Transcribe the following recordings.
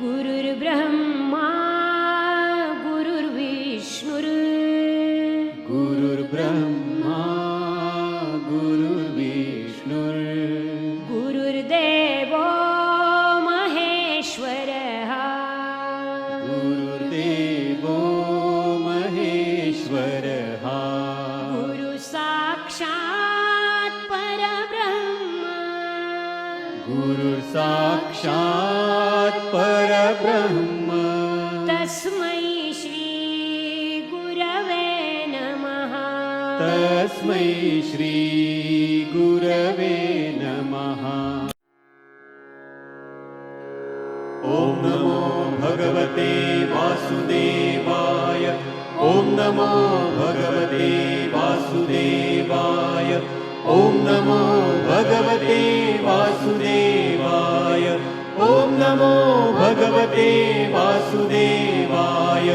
गुरुर्ब्रह्मा गुरुर्विष्णुर् गुरुर्ब्रह्मा गुरुर्विष्णुर् गुरुर्देवो महेश्वरः गुरुर्देवो महेश्वरः गुरुसाक्षात् परब्रह्म गुरुर्साक्षात् परब्रह्म तस्मै श्री गुरवे नमः तस्मै श्री गुरवे नमः। ॐ नमो भगवते वासुदेवाय ॐ नमो भगवते वासुदेवाय ॐ नमो भगवते वासुदेवाय ॐ नमो भगवते वासुदेवाय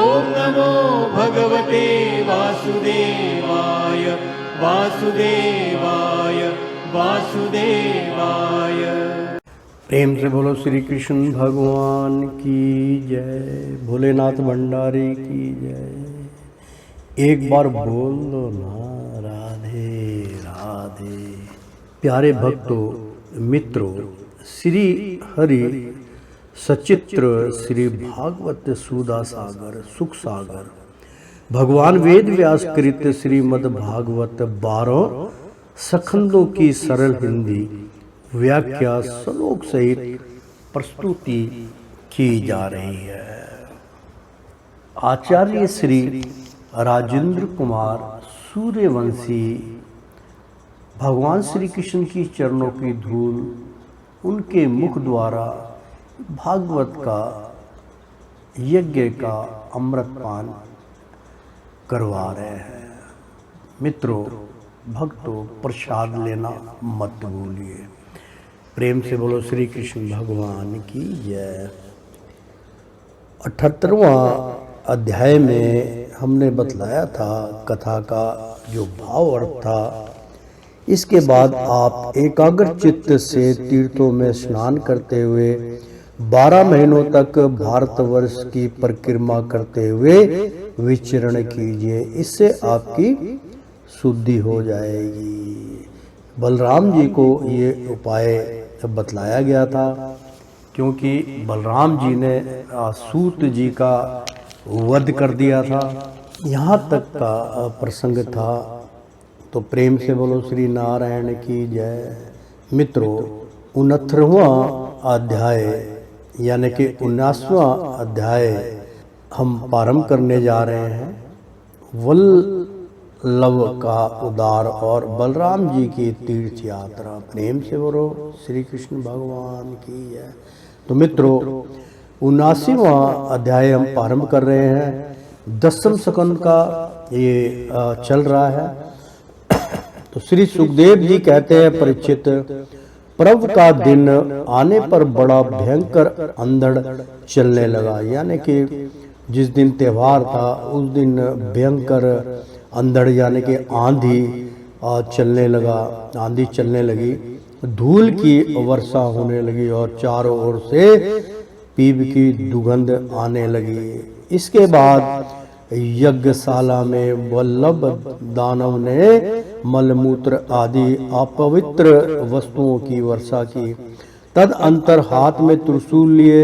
ॐ नमो भगवते वासुदेवाय वासुदेवाय वासुदेवाय। प्रेम से बोलो श्री कृष्ण भगवान की जय, भोलेनाथ भंडारी की जय। एक बार बोल दो ना राधे राधे। प्यारे भक्तों मित्रों, श्री हरि सचित्र श्री भागवत सुधा सागर सुख सागर भगवान वेद व्यास कृत श्रीमद् भागवत 12 सखंदों की सरल हिंदी व्याख्या श्लोक सहित प्रस्तुति की जा रही है। आचार्य श्री राजेंद्र कुमार सूर्यवंशी भगवान श्री कृष्ण की चरणों की धूल उनके मुख द्वारा भागवत का यज्ञ का अमृतपान करवा रहे हैं। मित्रों भक्तों, प्रसाद लेना मत भूलिए। प्रेम से बोलो श्री कृष्ण भगवान की जय। 78वां अध्याय में हमने बतलाया था कथा का जो भाव अर्थ था। इसके बाद आप एकाग्र चित्त से तीर्थों में स्नान करते हुए 12 महीनों तक भारतवर्ष की परिक्रमा करते हुए विचरण कीजिए, इससे आपकी शुद्धि हो जाएगी। बलराम जी को ये उपाय बतलाया गया था क्योंकि बलराम जी ने सूत जी का वध कर दिया था। यहाँ तक का प्रसंग था। तो प्रेम से बोलो श्री नारायण की जय। मित्रों 69वां अध्याय यानी कि 19वां अध्याय हम प्रारंभ करने जा रहे हैं। वल्लभ का उद्धार और बलराम जी की तीर्थ यात्रा। प्रेम से बोलो श्री कृष्ण भगवान की जय। तो मित्रों 79वां अध्याय हम प्रारंभ कर रहे हैं। 10वें स्कंद का ये चल रहा है। तो श्री सुखदेव जी कहते हैं, परीक्षित, पर्व का दिन आने पर बड़ा भयंकर अंधड़ चलने लगा। यानी कि जिस दिन त्यौहार था उस दिन भयंकर अंधड़ यानी कि आंधी चलने लगा, आंधी चलने लगी, धूल की वर्षा होने लगी और चारों ओर से पीप की दुर्गंध आने लगी। इसके बाद यज्ञशाला में वल्लभ दानव ने मलमूत्र आदि अपवित्र वस्तुओं की वर्षा की। तदअंतर हाथ में त्रिशूल लिए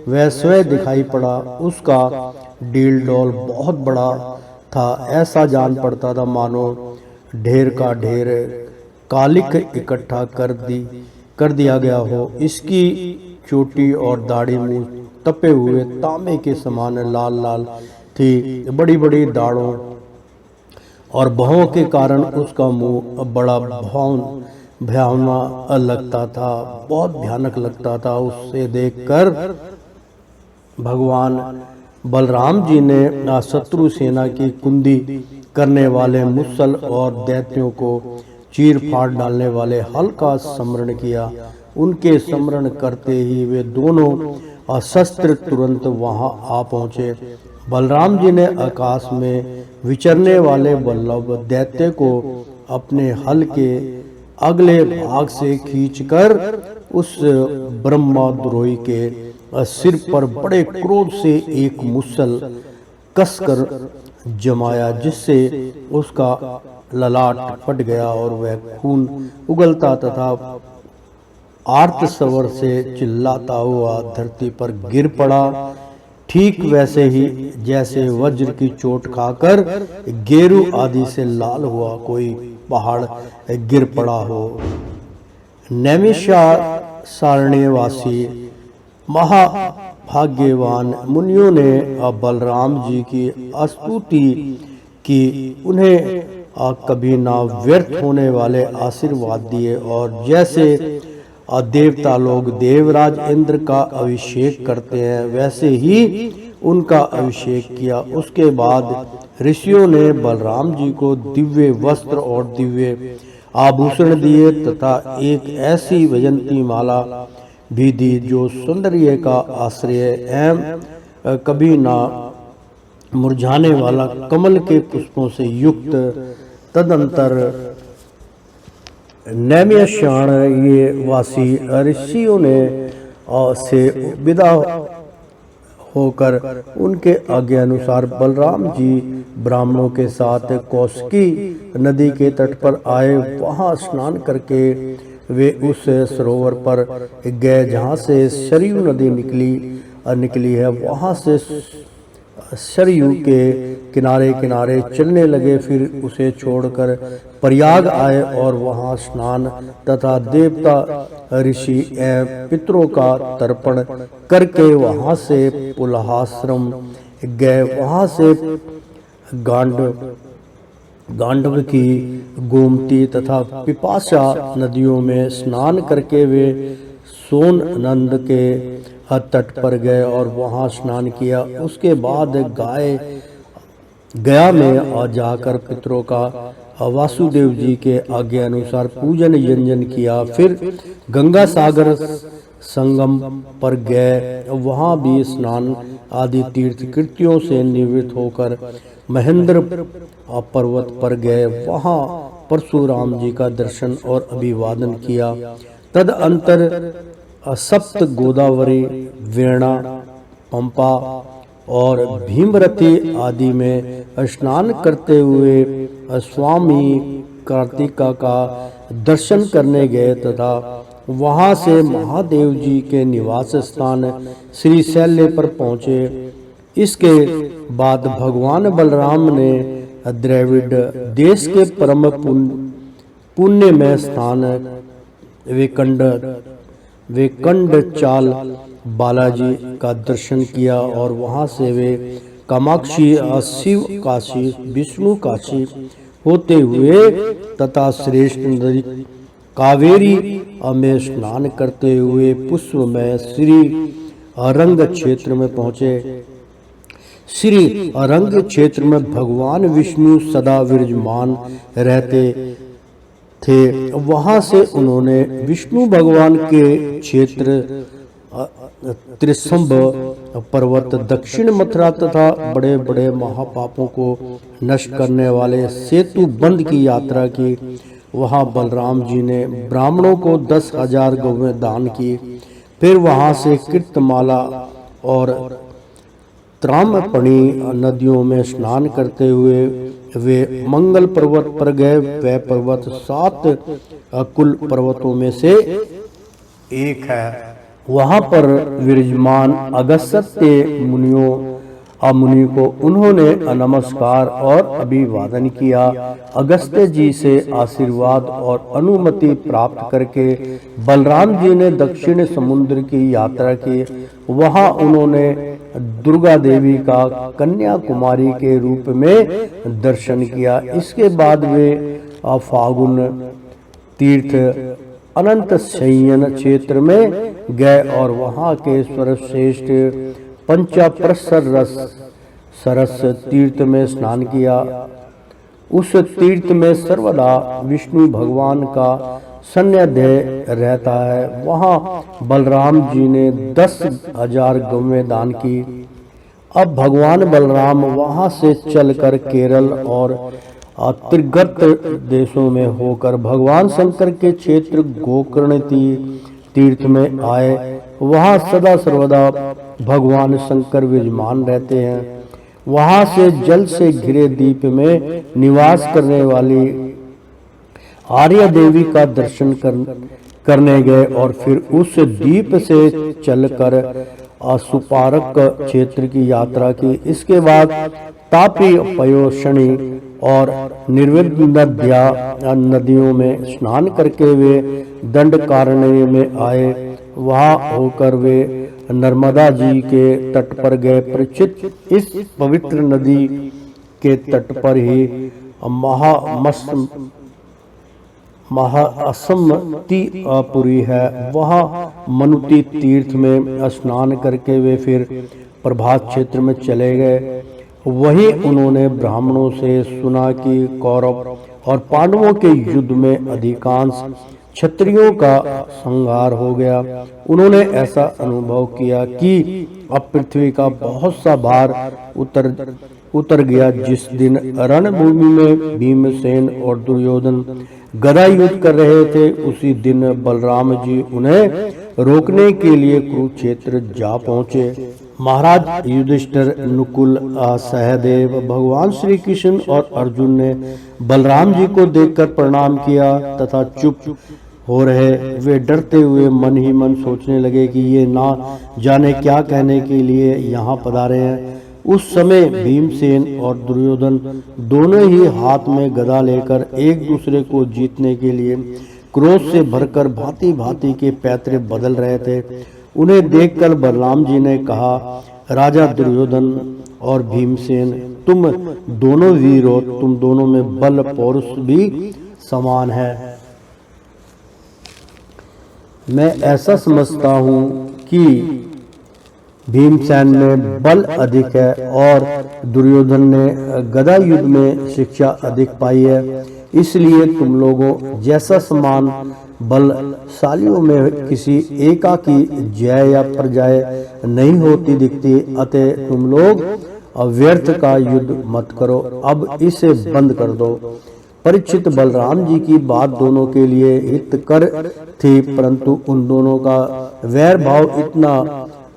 वह स्वयं दिखाई पड़ा। उसका डील डोल बहुत बड़ा था। ऐसा जान पड़ता था मानो ढेर का ढेर कालिक इकट्ठा कर दिया गया हो। इसकी चोटी और दाढ़ी मुंह तपे हुए तांबे के समान लाल लाल थी। बड़ी बड़ी दाढ़ों और भौं के कारण उसका मुंह बड़ा भयावना लगता था, बहुत भयानक लगता था। उससे देखकर भगवान बलराम जी ने शत्रु सेना की कुंदी करने वाले मुसल और दैत्यों को चीर फाड़ डालने वाले हल का स्मरण किया। उनके स्मरण करते ही वे दोनों शस्त्र तुरंत वहां आ पहुंचे। बलराम जी ने आकाश में विचरने वाले वल्लभ दैत्य को अपने हल के अगले भाग से खींचकर उस ब्रह्मद्रोही के सिर पर बड़े क्रोध से एक मुसल कसकर जमाया, जिससे उसका ललाट फट गया और वह खून उगलता तथा आर्त स्वर से चिल्लाता हुआ धरती पर गिर पड़ा। ठीक वैसे ही जैसे वज्र की चोट खाकर गेरू आदि से लाल हुआ कोई पहाड़ गिर पड़ा हो। नैमिषारण्यवासी महाभाग्यवान मुनियों ने बलराम जी की स्तुति की, उन्हें कभी ना व्यर्थ होने वाले आशीर्वाद दिए और जैसे देवता लोग देवराज इंद्र का अभिषेक करते हैं वैसे ही उनका अभिषेक किया। उसके बाद ऋषियों ने बलराम जी को दिव्य वस्त्र और दिव्य आभूषण दिए तथा एक ऐसी वैजंती माला भी दी जो सौंदर्य का आश्रय एवं कभी ना मुरझाने वाला कमल के पुष्पों से युक्त। तदंतर नैमिषारण ये वासी ऋषियों ने से विदा होकर उनके आज्ञा अनुसार बलराम जी ब्राह्मणों के साथ कौशिकी नदी के तट पर आए। वहां स्नान करके वे उस सरोवर पर गए जहां से सरयू नदी निकली है। वहां से सरयू के किनारे किनारे चलने लगे, फिर उसे छोड़कर प्रयाग आए और वहां स्नान तथा देवता ऋषि एवं पितरों का तर्पण करके वहां से पुलहाश्रम गए। वहां से गांडव की गोमती तथा पिपासा नदियों में स्नान करके वे सोन नंद के तट पर गए और वहां स्नान किया। उसके बाद गया में जाकर पितरों का वासुदेव जी के आज्ञा अनुसार पूजन यंजन किया। फिर गंगा सागर संगम पर गए, वहां भी स्नान आदि तीर्थ कृत्यों से निवृत्त होकर महेंद्र पर्वत पर गए। वहां परशुराम जी का दर्शन और अभिवादन किया। तदअंतर सप्त गोदावरी, वेणा, पंपा और भीमरथी आदि में स्नान करते हुए स्वामी कार्तिका का दर्शन करने गए तथा वहां से महादेव जी के निवास स्थान श्री शैल्य पर पहुंचे। इसके बाद भगवान बलराम ने द्रविड़ देश के परम पुण्य में स्थान वेकंडचाल बालाजी का दर्शन किया और वहां से वे कामाक्षी, शिव काशी, विष्णु काशी होते हुए तथा श्रेष्ठ नदी कावेरी में स्नान करते हुए पुष्प में श्री अरंग क्षेत्र में पहुंचे। श्री अरंग क्षेत्र में भगवान विष्णु सदा विराजमान रहते थे। वहां से उन्होंने विष्णु भगवान के क्षेत्र त्रिशंभ पर्वत, दक्षिण मथुरा तथा बड़े बड़े महापापों को नष्ट करने वाले सेतु बंद की यात्रा की। वहां बलराम जी ने ब्राह्मणों को 10,000 गौवें दान की। फिर वहां से कीर्तमाला और त्रामपणी नदियों में स्नान करते हुए वे मंगल पर्वत पर गए। वह पर्वत 7 कुल पर्वतों में से एक है। वहां पर विराजमान अगस्त्य मुनि को उन्होंने नमस्कार और अभिवादन किया। अगस्त्य जी से आशीर्वाद और अनुमति प्राप्त करके बलराम जी ने दक्षिण समुद्र की यात्रा की। वहां उन्होंने दुर्गा देवी का कन्याकुमारी के रूप में दर्शन किया। इसके बाद वे फागुन तीर्थ अनंत शयन क्षेत्र में गए और वहां के सर्वश्रेष्ठ पंचाप्रसर सरस तीर्थ में स्नान किया। उस तीर्थ में सर्वदा विष्णु भगवान का सान्निध्य रहता है। वहां बलराम जी ने 10,000 गौवें दान की। अब भगवान बलराम वहां से चलकर केरल और त्रिगत देशों में होकर भगवान शंकर के क्षेत्र गोकर्ण तीर्थ में आए। वहाँ सदा सर्वदा भगवान शंकर विराजमान रहते हैं। वहाँ से जल से घिरे द्वीप में निवास करने वाली आर्या देवी का दर्शन करने गए और फिर उस द्वीप से चलकर सुपारक क्षेत्र की यात्रा की। इसके बाद तापी, पयोषणी और निर्विघ्न नदियों में स्नान करके वे दंडकारण्य में आए। वहां होकर वे नर्मदा जी के तट पर गए। परीक्षित, इस पवित्र नदी के तट पर ही महाअसमतिपुरी है। वहां मनुति तीर्थ में स्नान करके वे फिर प्रभात क्षेत्र में चले गए। वहीं उन्होंने ब्राह्मणों से सुना कि कौरव और पांडवों के युद्ध में अधिकांश क्षत्रियों का संहार हो गया। उन्होंने ऐसा अनुभव किया कि अब पृथ्वी का बहुत सा भार उतर गया। जिस दिन रणभूमि में भीमसेन और दुर्योधन गदा युद्ध कर रहे थे, उसी दिन बलराम जी उन्हें रोकने के लिए कुरुक्षेत्र जा पहुंचे। महाराज युधिष्ठिर, नकुल, सहदेव, भगवान श्री कृष्ण और अर्जुन ने बलराम जी को देखकर प्रणाम किया तथा चुप हो रहे। वे डरते हुए मन ही मन सोचने लगे कि ये ना जाने क्या कहने के लिए यहाँ पधारे हैं। उस समय भीमसेन और दुर्योधन दोनों ही हाथ में गदा लेकर एक दूसरे को जीतने के लिए क्रोध से भरकर भांति भांति के पैतरे बदल रहे थे। उन्हें देखकर बलराम जी ने कहा, राजा दुर्योधन और भीमसेन, तुम दोनों वीर हो, तुम दोनों में बल पौरुष भी समान है। मैं ऐसा समझता हूँ कि भीमसेन में बल अधिक है और दुर्योधन ने गदा युद्ध में शिक्षा अधिक पाई है। इसलिए तुम लोगों जैसा समान बलशालियों में किसी एका की जय या प्रजय नहीं होती दिखती। अतः तुम लोग व्यर्थ का युद्ध मत करो, अब इसे बंद कर दो। परीक्षित, बलराम जी की बात दोनों के लिए हितकर थी, परंतु उन दोनों का वैर भाव इतना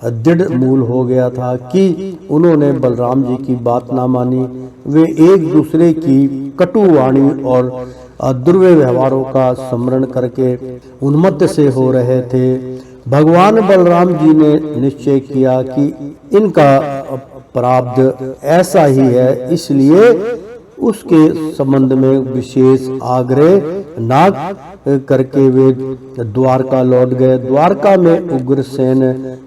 दृढ़ मूल हो गया था कि उन्होंने बलराम जी की बात ना मानी। वे एक दूसरे की कटु वाणी और दुर्व्यवहारों का स्मरण करके उन्मत्त से हो रहे थे। भगवान बलराम जी ने निश्चय किया कि इनका प्रारब्ध ऐसा ही है, इसलिए उसके संबंध में विशेष आग्रह ना करके वे द्वारका लौट गए। द्वारका में उग्रसेन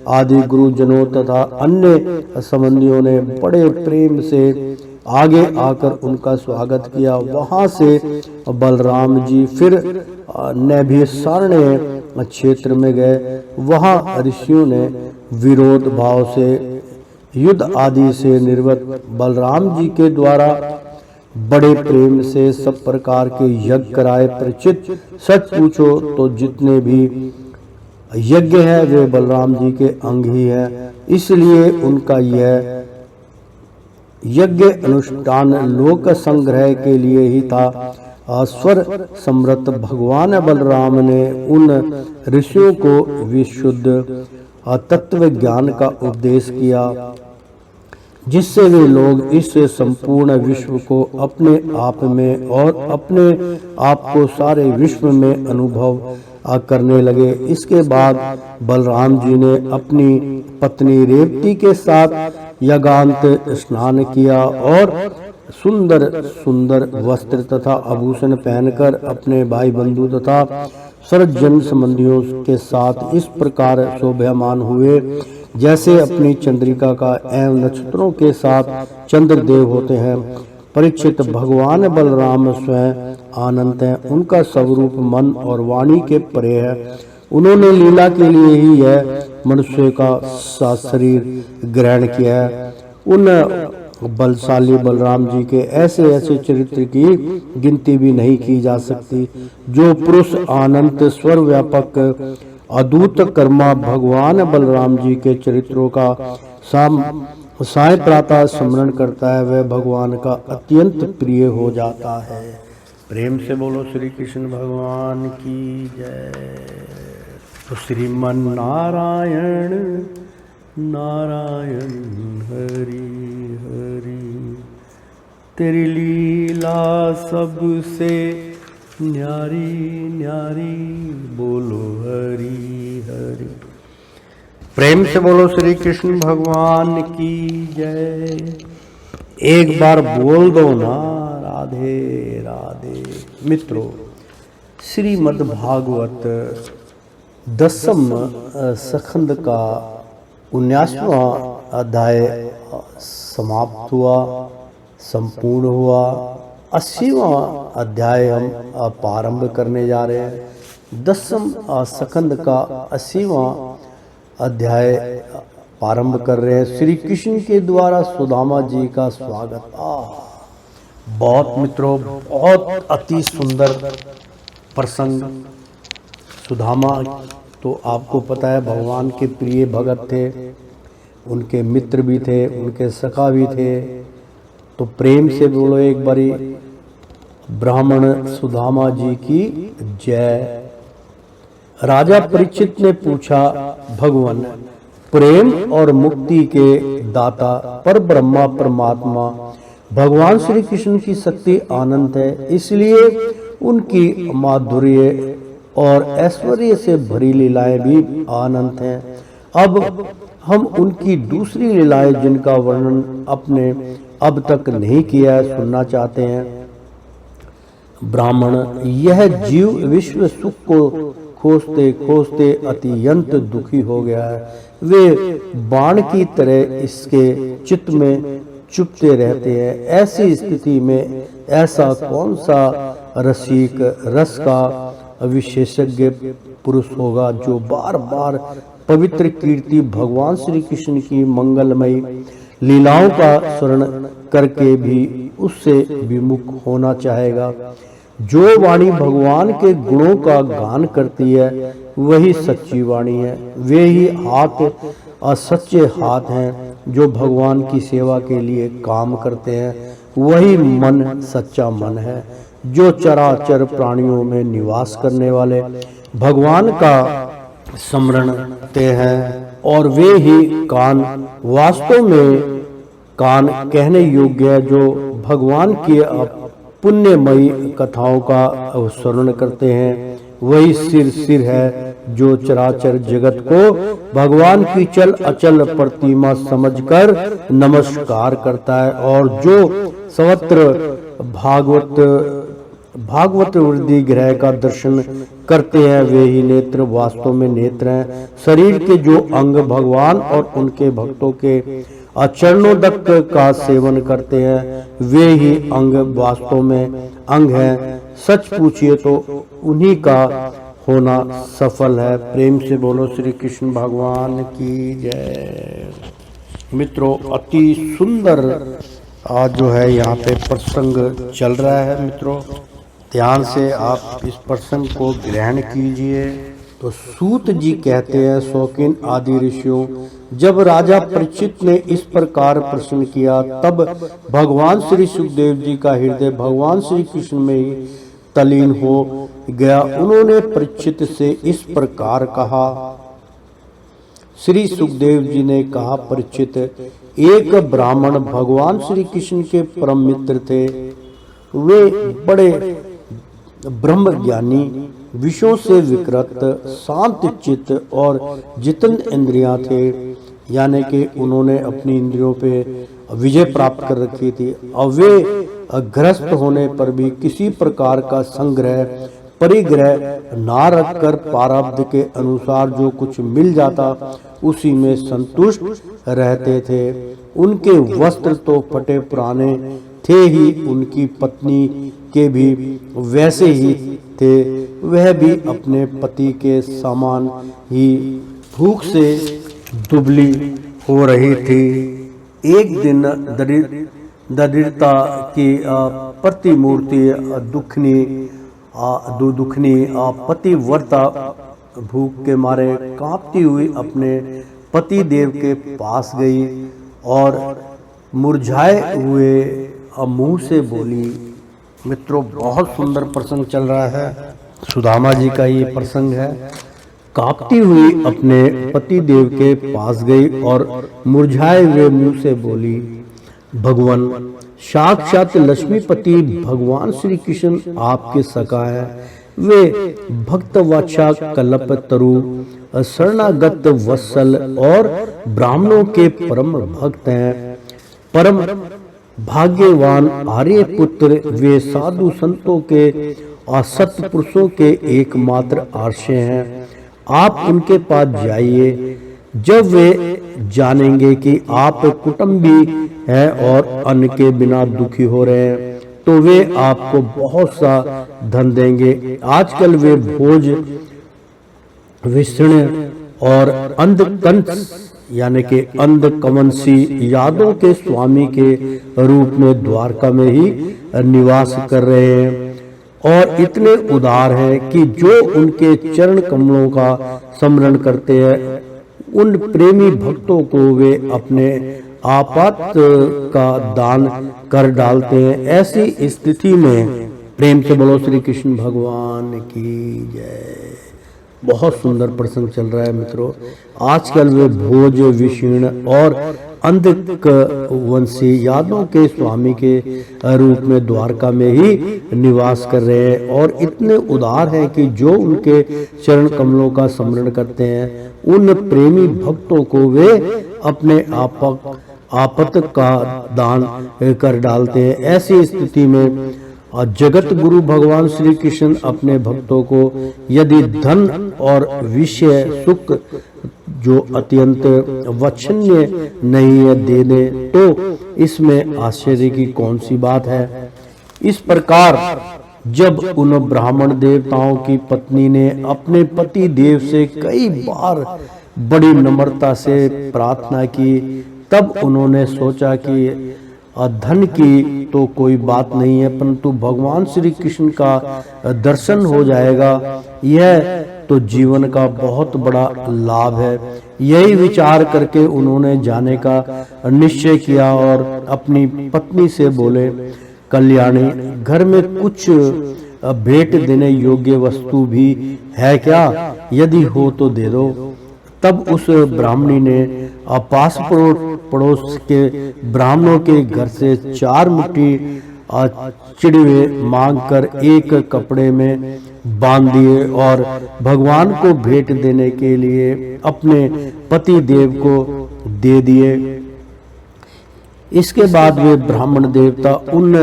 आदि गुरुजनों तथा अन्य संबंधियों ने बड़े प्रेम से आगे आकर उनका स्वागत किया। वहां से बलराम जी फिर नैभिसारण्य क्षेत्र में गए। वहां ऋषियों ने विरोध भाव से युद्ध आदि से निर्वृत्त बलराम जी के द्वारा बड़े प्रेम से सब प्रकार के यज्ञ कराए। परीक्षित, सच पूछो तो जितने भी यज्ञ है वे बलराम जी के अंग ही है। इसलिए उनका यह यज्ञ अनुष्ठान लोक संग्रह के लिए ही था। स्वर समृत भगवान बलराम ने उन ऋषियों को विशुद्ध तत्व ज्ञान का उपदेश किया, जिससे वे लोग इस संपूर्ण विश्व को अपने आप में और अपने आप को सारे विश्व में अनुभव करने लगे। इसके बाद बलराम जी ने अपनी पत्नी रेवती के साथ यज्ञांत स्नान किया और सुंदर सुंदर वस्त्र तथा आभूषण पहनकर अपने भाई बंधु तथा सर्वजन संबंधियों के साथ इस प्रकार शोभायमान हुए जैसे अपनी चंद्रिका का एवं नक्षत्रों के साथ चंद्रदेव होते हैं। परीक्षित, भगवान बलराम स्वयं आनंद हैं। उनका स्वरूप मन और वाणी के परे है। उन्होंने लीला के लिए ही यह मनुष्य का शरीर ग्रहण किया है। उन बलशाली बलराम जी के ऐसे ऐसे चरित्र की गिनती भी नहीं की जा सकती। जो पुरुष अनंत स्वर व्यापक अद्भुत कर्मा भगवान बलराम जी के चरित्रों का साय प्रातः स्मरण करता है, वह भगवान का अत्यंत प्रिय हो जाता है। प्रेम से बोलो श्री कृष्ण भगवान की जय। तो श्रीमन नारायण नारायण हरि हरि, तेरी लीला सबसे न्यारी न्यारी, बोलो हरि हरि। प्रेम से बोलो श्री कृष्ण भगवान की जय। एक बार बोल दो ना राधे राधे। मित्रों, श्रीमद् भागवत 10वें स्कंद का 19वां अध्याय समाप्त हुआ, संपूर्ण हुआ। 80वां अध्याय हम प्रारंभ करने जा रहे हैं। 10वें स्कंद का 80वां अध्याय प्रारंभ कर रहे हैं। श्री कृष्ण के द्वारा सुदामा जी का स्वागत। बहुत मित्रों, बहुत अति सुंदर प्रसंग। सुदामा तो आपको पता है भगवान के प्रिय भगत थे, उनके मित्र भी थे, उनके सखा भी थे। तो प्रेम से बोलो एक बारी ब्राह्मण सुदामा जी की जय। राजा परीक्षित ने पूछा, भगवान प्रेम और मुक्ति के दाता पर ब्रह्मा परमात्मा भगवान श्री कृष्ण की शक्ति अनंत है, इसलिए उनकी माधुर्य और ऐश्वर्य से भरी लीलाएं भी अनंत हैं। अब हम उनकी दूसरी लीलाएं जिनका वर्णन अपने अब तक नहीं किया है सुनना चाहते हैं। ब्राह्मण, यह जीव विश्व सुख को खोजते खोजते अत्यंत दुखी हो गया है। वे बाण की तरह इसके चित्त में चुभते रहते हैं। ऐसी स्थिति में ऐसा कौन सा रसिक रस का विशेषज्ञ पुरुष होगा जो बार बार पवित्र कीर्ति भगवान श्री कृष्ण की मंगलमयी लीलाओं का स्मरण करके भी उससे विमुख होना चाहेगा। जो वाणी भगवान के गुणों का गान करती है वही सच्ची वाणी है। वे ही हाथ सच्चे हाथ हैं जो भगवान की सेवा के लिए काम करते हैं। वही मन सच्चा मन है जो चराचर प्राणियों में निवास करने वाले भगवान का स्मरण करते हैं। और वे ही कान, वास्तव में कान कहने योग्य है जो भगवान की पुण्यमयी कथाओं का स्मरण करते हैं। वही सिर है जो चराचर जगत को भगवान की चल अचल प्रतिमा समझकर नमस्कार करता है। और जो सर्वत्र भागवत वृद्धि ग्रह का दर्शन करते हैं वे ही नेत्र वास्तव में नेत्र हैं। शरीर के जो अंग भगवान और उनके भक्तों के चरणोदक का सेवन करते हैं वे ही अंग वास्तव में अंग हैं। सच पूछिए तो उन्हीं का होना सफल है। प्रेम से बोलो श्री कृष्ण भगवान की जय। मित्रों, अति सुंदर आज जो है यहाँ पे प्रसंग चल रहा है। मित्रों, ध्यान से आप इस प्रसंग को ग्रहण कीजिए। तो सूत जी कहते हैं, शौकीन आदि ऋषियों, जब राजा परीक्षित ने इस प्रकार प्रश्न किया तब भगवान श्री सुखदेव जी का हृदय भगवान श्री कृष्ण में ही तलीन हो गया। उन्होंने परीक्षित से इस प्रकार कहा। श्री सुखदेव जी ने कहा, परीक्षित, एक ब्राह्मण भगवान श्री कृष्ण के परम मित्र थे। वे बड़े ब्रह्म ज्ञानी, विषयों से विकृत, शांत चित्त और जितन इंद्रियां थे, यानी कि उन्होंने अपनी इंद्रियों पे विजय प्राप्त कर रखी थी। और वे ग्रस्त होने पर भी किसी प्रकार का संग्रह परिग्रह ना रखकर प्रारब्ध के अनुसार जो कुछ मिल जाता उसी में संतुष्ट रहते थे। उनके वस्त्र तो फटे पुराने थे ही, उनकी पत्नी के भी वैसे ही थे। वह भी अपने पति के समान ही भूख से दुबली हो रही थी। एक दिन दरिद्रता की प्रतिमूर्ति दुखनी पतिव्रता भूख के मारे कांपती हुई अपने पति देव के पास गई और मुरझाए हुए मुंह से बोली। मित्रों, बहुत सुंदर प्रसंग चल रहा है। सुदामा जी का ये प्रसंग है। कांपती हुई अपने पति देव के पास गई और मुरझाए हुए मुंह से बोली, भगवान, साक्षात लक्ष्मीपति भगवान श्री कृष्ण आपके सखा है। वे भक्त वाचा कल्प तरु, शरणागत वत्सल और ब्राह्मणों के परम भक्त हैं। परम भाग्यवान आर्य पुत्र वे साधु संतों के और सत्पुरुषों के एकमात्र आश्रय हैं। आप उनके पास जाइए। जब वे जानेंगे कि आप कुटुंबी हैं और अन्न के बिना दुखी हो रहे हैं, तो वे आपको बहुत सा धन देंगे। आजकल वे भोज, विष्णु और अंधकंस यानी कि अंधकवंशी यादों के स्वामी के रूप में द्वारका में ही निवास कर रहे हैं और इतने उदार हैं कि जो उनके चरण कमलों का स्मरण करते हैं, उन प्रेमी भक्तों को वे अपने आपात का दान कर डालते हैं। ऐसी स्थिति में प्रेम से बोलो श्री कृष्ण भगवान की जय। बहुत सुंदर प्रसंग चल रहा है मित्रों। आजकल वे भोज, विषीर्ण और अंधकवंशी यादों के स्वामी के रूप में द्वारका में ही निवास कर रहे हैं और इतने उदार हैं कि जो उनके चरण कमलों का स्मरण करते हैं, उन प्रेमी भक्तों को वे अपने आपत का दान कर डालते हैं। ऐसी स्थिति में जगत गुरु भगवान श्री कृष्ण अपने भक्तों को यदि धन और विषय सुख जो अत्यंत वांछनीय नहीं है दे दे, तो इसमें आश्चर्य की कौन सी बात है। इस प्रकार जब उन ब्राह्मण देवताओं की पत्नी ने अपने पति देव से कई बार बड़ी नम्रता से प्रार्थना की, तब उन्होंने सोचा कि धन की तो कोई बात नहीं है, परंतु भगवान श्री कृष्ण का दर्शन हो जाएगा, यह तो जीवन का बहुत बड़ा लाभ है। यही विचार करके उन्होंने जाने का निश्चय किया और अपनी पत्नी से बोले, कल्याणी, घर में कुछ भेंट देने योग्य वस्तु भी है क्या? यदि हो तो दे दो। तब उस ब्राह्मणी ने पास पड़ोस के ब्राह्मणों के घर से 4 मुट्ठी चिड़वे मांगकर एक कपड़े में बांध दिए और भगवान को भेंट देने के लिए अपने पति देव को दे दिए। इसके बाद वे ब्राह्मण देवता उन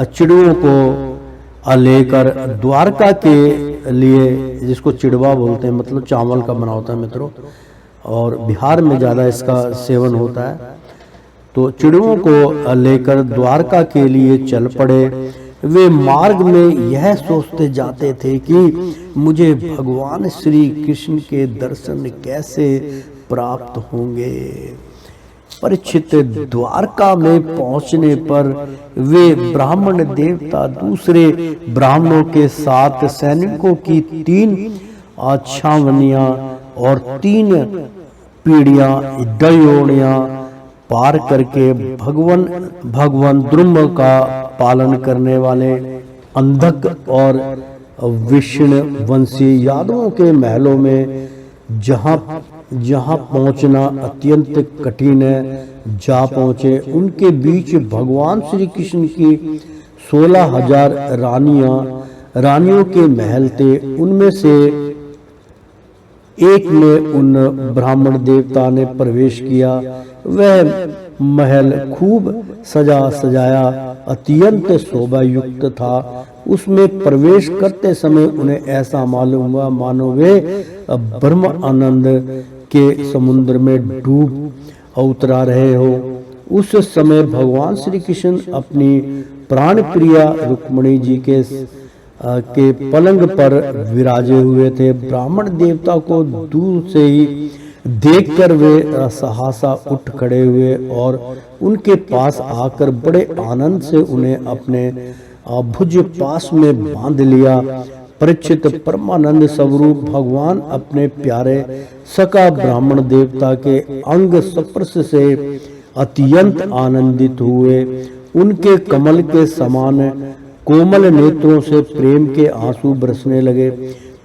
चिड़वों को लेकर द्वारका के लिए, जिसको चिड़वा बोलते हैं, मतलब चावल का बना होता है मित्रों, और बिहार में ज़्यादा इसका सेवन होता है, तो चिड़वों को लेकर द्वारका के लिए चल पड़े। वे मार्ग में यह सोचते जाते थे कि मुझे भगवान श्री कृष्ण के दर्शन कैसे प्राप्त होंगे। परीक्षित, द्वारका में पहुंचने पर वे ब्राह्मण देवता दूसरे ब्राह्मणों के साथ सैनिकों की 3 छावनियां और 3 पीढ़ियां दयोड़ियां पार करके भगवान द्रुम का पालन करने वाले अंधक और विष्णु वंशी यादवों के महलों में जहां पहुंचना अत्यंत कठिन है, जा पहुंचे। उनके बीच भगवान श्री कृष्ण की 16,000 रानियों के महल थे। उनमें से एक में उन ब्राह्मण देवता ने प्रवेश किया। वह महल खूब सजाया अत्यंत शोभा युक्त था। उसमें प्रवेश करते समय उन्हें ऐसा मालूम हुआ मानो वे ब्रह्म आनंद के समुद्र में डूब उतरा रहे हो। उस समय भगवान श्री कृष्ण अपनी प्राण प्रिया रुक्मिणी जी के पलंग पर विराजे हुए थे। ब्राह्मण देवता को दूर से ही देखकर वे सहसा उठ खड़े हुए और उनके पास आकर बड़े आनंद से उन्हें अपने भुज पास में बांध लिया। परीक्षित, परमानंद स्वरूप भगवान अपने प्यारे सका ब्राह्मण देवता के अंग स्पर्श से अत्यंत आनंदित हुए। उनके कमल के समान कोमल नेत्रों से प्रेम के आंसू बरसने लगे।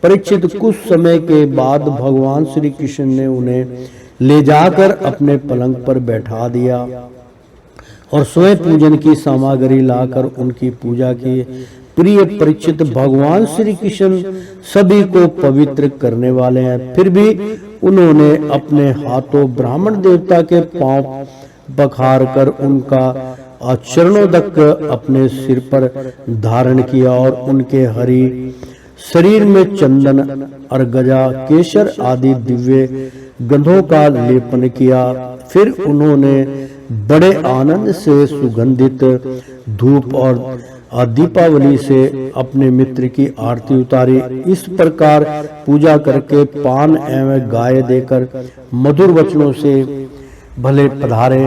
परीक्षित कुछ समय के बाद भगवान श्री कृष्ण ने उन्हें ले जाकर अपने पलंग पर बैठा दिया और स्वयं पूजन की सामग्री लाकर उनकी पूजा की। प्रिय परीक्षित, भगवान श्री कृष्ण सभी को पवित्र करने वाले हैं, फिर भी उन्होंने अपने हाथों ब्राह्मण देवता के पांव पखार कर उनका चरणों तक अपने सिर पर धारण किया और उनके हरि शरीर में चंदन, अर्गजा, केसर आदि दिव्य गंधों का लेपन किया। फिर उन्होंने बड़े आनंद से सुगंधित धूप और दीपावली से अपने मित्र की आरती उतारी। इस प्रकार पूजा करके पान एवं गाय देकर मधुर वचनों से भले पधारे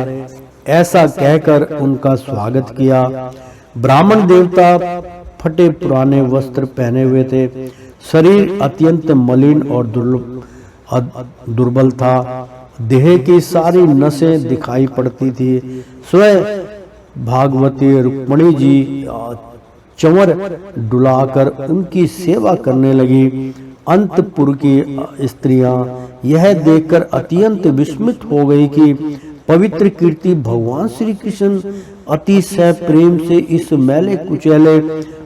ऐसा कहकर उनका स्वागत किया। ब्राह्मण देवता फटे पुराने वस्त्र पहने हुए थे, शरीर अत्यंत मलिन और दुर्बल था, देह की सारी नसें दिखाई पड़ती थी। स्वयं भागवती रुक्मणी जी चंवर डुलाकर उनकी सेवा करने लगी। अंतपुर की स्त्रियां यह देखकर अत्यंत विस्मित हो गई कि पवित्र कीर्ति भगवान श्री कृष्ण अतिशय प्रेम से इस मैले कुचैले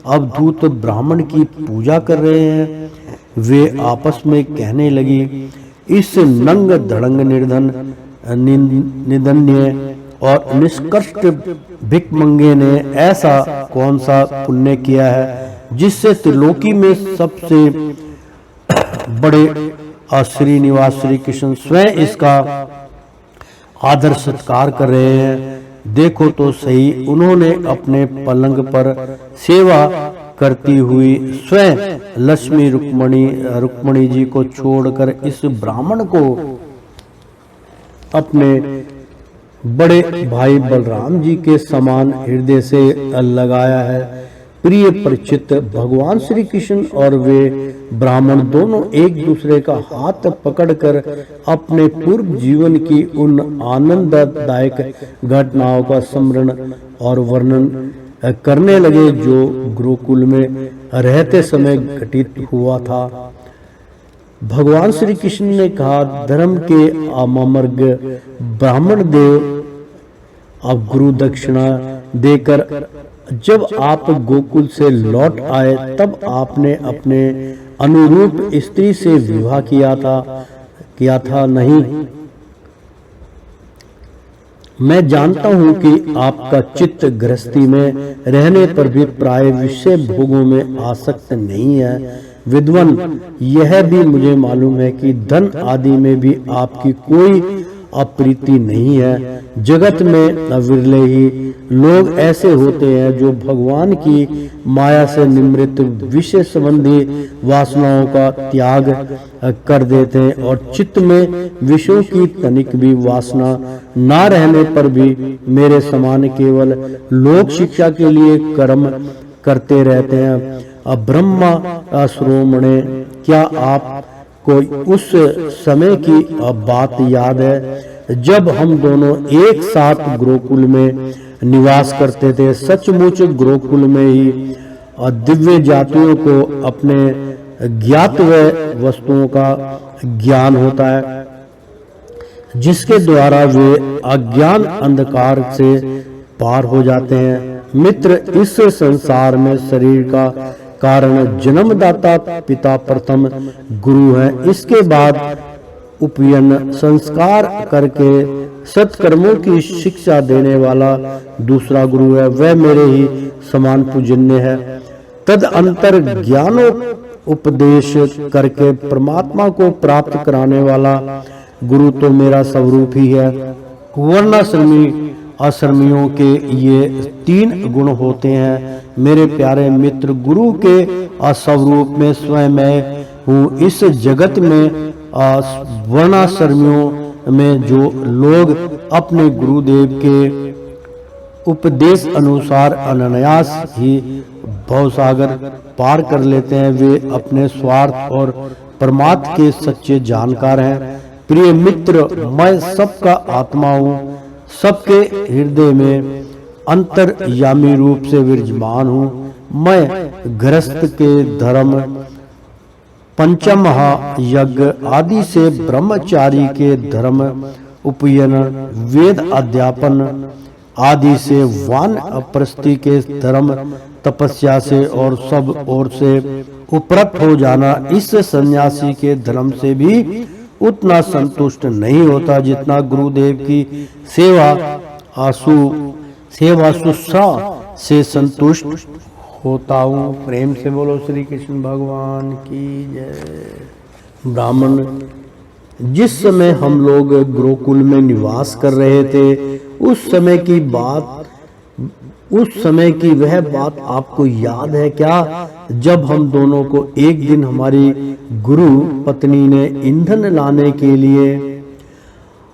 अवधूत ब्राह्मण की पूजा कर रहे हैं। वे आपस में कहने लगी, इस नंग धड़ंग निर्धन निदन्य और निष्कष्ट भिकमंगे ने ऐसा कौन सा पुण्य किया है जिससे त्रिलोकी में सबसे बड़े श्रीनिवास श्री कृष्ण स्वयं इसका आदर सत्कार कर रहे हैं। देखो तो सही, उन्होंने अपने पलंग पर सेवा करती हुई स्वयं लक्ष्मी रुक्मणी जी को छोड़कर इस ब्राह्मण को अपने बड़े भाई बलराम जी के समान हृदय से लगाया है। प्रिय परीक्षित, भगवान श्री कृष्ण और वे ब्राह्मण दोनों एक दूसरे का हाथ पकड़कर अपने पूर्व जीवन की उन आनंददायक घटनाओं का स्मरण और वर्णन करने लगे जो गुरुकुल में रहते समय घटित हुआ था। भगवान श्री कृष्ण ने कहा, धर्म के अमर्ग ब्राह्मण देव अब गुरु दक्षिणा देकर जब आप गोकुल से लौट आए तब आपने अपने अनुरूप स्त्री से विवाह किया था नहीं। मैं जानता हूं कि आपका चित्त गृहस्थी में रहने पर भी प्राय विषय भोगों में आसक्त नहीं है। विद्वान, यह भी मुझे मालूम है कि धन आदि में भी आपकी कोई अप्रीति नहीं है। जगत में विरले ही लोग ऐसे होते हैं जो भगवान की माया से निमृत विषय संबंधी वासनाओं का त्याग कर देते हैं और चित्त में विषयों की तनिक भी वासना ना रहने पर भी मेरे समान केवल लोक शिक्षा के लिए कर्म करते रहते हैं। अब ब्रह्मा श्रोमणे, क्या आपको उस समय की बात याद है जब हम दोनों एक साथ गुरुकुल में निवास करते थे? सचमुच गुरुकुल में ही दिव्य जातियों को अपने ज्ञात वस्तुओं का ज्ञान होता है, जिसके द्वारा वे अज्ञान अंधकार से पार हो जाते हैं। मित्र, इस संसार में शरीर का कारण जन्मदाता पिता प्रथम गुरु है। इसके बाद उपयन संस्कार करके सत्कर्मों की शिक्षा देने वाला दूसरा गुरु है, वह मेरे ही समान पूजनीय है। तद अंतर ज्ञानो उपदेश करके परमात्मा को प्राप्त कराने वाला गुरु तो मेरा स्वरूप ही है। वर्णाश्रमी आश्रमियों के ये 3 गुण होते हैं। मेरे प्यारे मित्र, गुरु के स्वरूप में स्वयं मैं हूँ। इस जगत में वर्णाश्रमियों में जो लोग अपने गुरुदेव के उपदेश अनुसार अनायास ही भवसागर पार कर लेते हैं, वे अपने स्वार्थ और परमात्मा के सच्चे जानकार हैं। प्रिय मित्र, मैं सबका आत्मा हूँ, सबके हृदय में अंतर्यामी रूप से विराजमान हूँ। मैं गृहस्थ के धर्म पंचमहायज्ञ आदि से ब्रह्मचारी के धर्म उपयन, वेद अध्यापन आदि से वानप्रस्थी के धर्म, तपस्या से और सब ओर से उपरत हो जाना, इस सन्यासी के धर्म से भी उतना संतुष्ट नहीं होता जितना गुरुदेव की सेवा शुश्रा से संतुष्ट होता हूँ। प्रेम से बोलो श्री कृष्ण भगवान की जय। ब्राह्मण, जिस समय हम लोग गुरुकुल में निवास कर रहे थे, उस समय की वह बात आपको याद है क्या, जब हम दोनों को एक दिन हमारी गुरु पत्नी ने ईंधन लाने के लिए,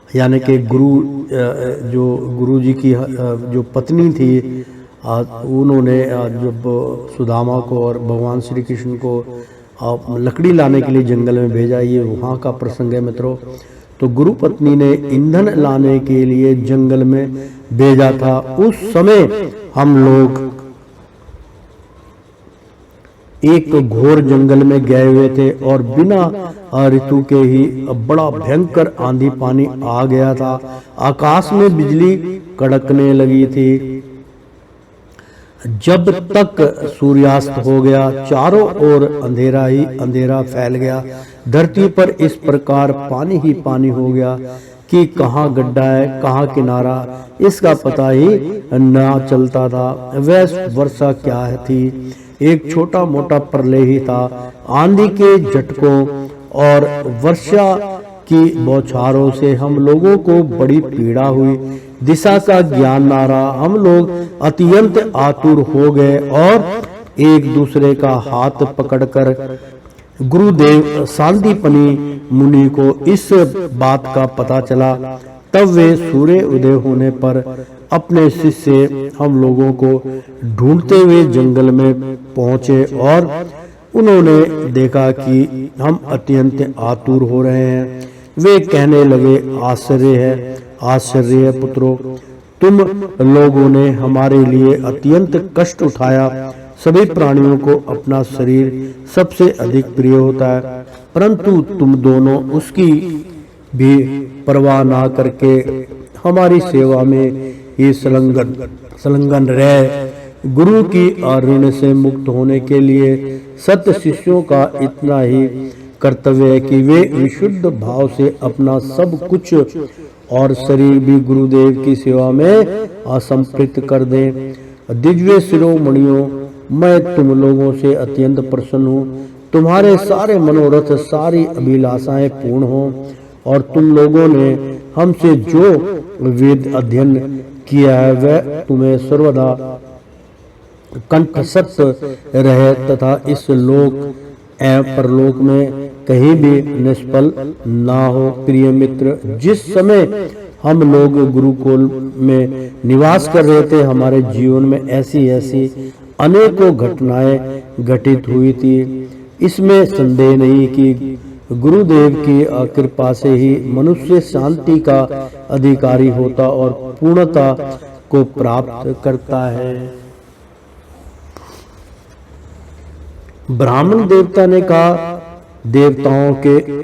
यानी कि गुरु जी की जो पत्नी थी, उन्होंने जब सुदामा को और भगवान श्री कृष्ण को लकड़ी लाने के लिए जंगल में भेजा, ये वहाँ का प्रसंग है मित्रों। तो गुरु पत्नी ने ईंधन लाने के लिए जंगल में भेजा था। उस समय हम लोग एक घोर जंगल में गए हुए थे और बिना ऋतु के ही बड़ा भयंकर आंधी पानी आ गया था। आकाश में बिजली कड़कने लगी थी। जब तक सूर्यास्त हो गया, चारों ओर अंधेरा ही अंधेरा फैल गया। धरती पर इस प्रकार पानी ही पानी हो गया कि कहाँ गड्ढा है कहाँ किनारा, इसका पता ही ना चलता था। वह वर्षा क्या थी, एक छोटा मोटा प्रलय ही था। आंधी के झटकों और वर्षा की बौछारों से हम लोगों को बड़ी पीड़ा हुई। दिशा का ज्ञान ना रहा। हम लोग अत्यंत आतुर हो गए और एक दूसरे का हाथ पकड़कर गुरुदेव सांदीपनी मुनि को इस बात का पता चला। तब वे सूर्य उदय होने पर अपने शिष्य हम लोगों को ढूंढते हुए जंगल में पहुंचे और उन्होंने देखा कि हम अत्यंत आतुर हो रहे हैं। वे कहने लगे, आश्चर्य है पुत्रों, तुम लोगों ने हमारे लिए अत्यंत कष्ट उठाया। सभी प्राणियों को अपना शरीर सबसे अधिक प्रिय होता है, परंतु तुम दोनों उसकी भी परवाह ना करके हमारी सेवा में ही संलग्न रहे। गुरु की ऋण से मुक्त होने के लिए सत्य शिष्यों का इतना ही कर्तव्य है कि वे विशुद्ध भाव से अपना सब कुछ और शरीर भी गुरुदेव की सेवा में असमर्पित कर दें। दिव्य शिरोमणियों, मैं तुम लोगों से अत्यंत प्रसन्न हूँ। तुम्हारे सारे मनोरथ, सारी अभिलाषाएं पूर्ण हो और तुम लोगों ने हमसे जो वेद अध्ययन किया है वह तुम्हें सर्वदा कंठस्थ रहे तथा इस लोक एवं परलोक में कहीं भी निष्फल ना हो। प्रिय मित्र, जिस समय हम लोग गुरुकुल में निवास कर रहे थे, हमारे जीवन में ऐसी अनेकों घटनाएं घटित हुई थी। इसमें संदेह नहीं कि गुरुदेव की कृपा से ही मनुष्य शांति का अधिकारी होता और पूर्णता को प्राप्त करता है। ब्राह्मण देवता ने कहा, देवताओं के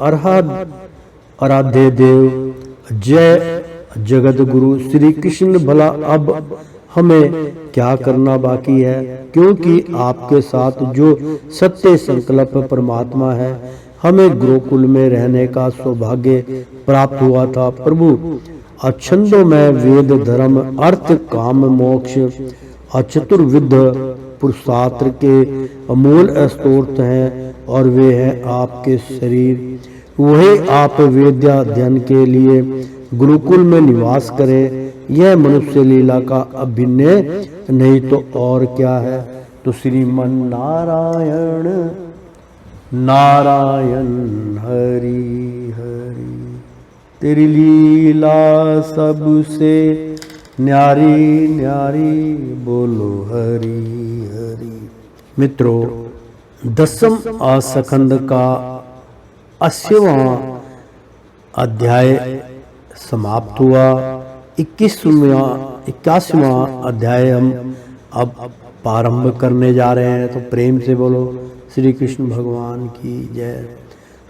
आराध्य देव, जय जगत गुरु श्री कृष्ण, भला अब हमें क्या करना बाकी है, क्योंकि आपके साथ जो सत्य संकल्प परमात्मा है, हमें गुरुकुल में रहने का सौभाग्य प्राप्त हुआ था। प्रभु, अच्छंदों में वेद धर्म अर्थ काम मोक्ष अचतुर्विध पुरुषार्थ के अमूल स्तोत्र हैं और वे हैं आपके शरीर। वही आप वेदाध्ययन के लिए गुरुकुल में निवास करें। यह मनुष्य लीला का अभिनय नहीं तो और क्या है। तो श्रीमन नारायण नारायण हरि हरि, तेरी लीला सबसे न्यारी न्यारी, बोलो हरि हरि। मित्रों, 10वें आस्कंद का 80वां अध्याय समाप्त हुआ। 81वां अध्याय हम अब प्रारंभ करने जा रहे हैं। तो प्रेम से बोलो श्री कृष्ण भगवान की जय।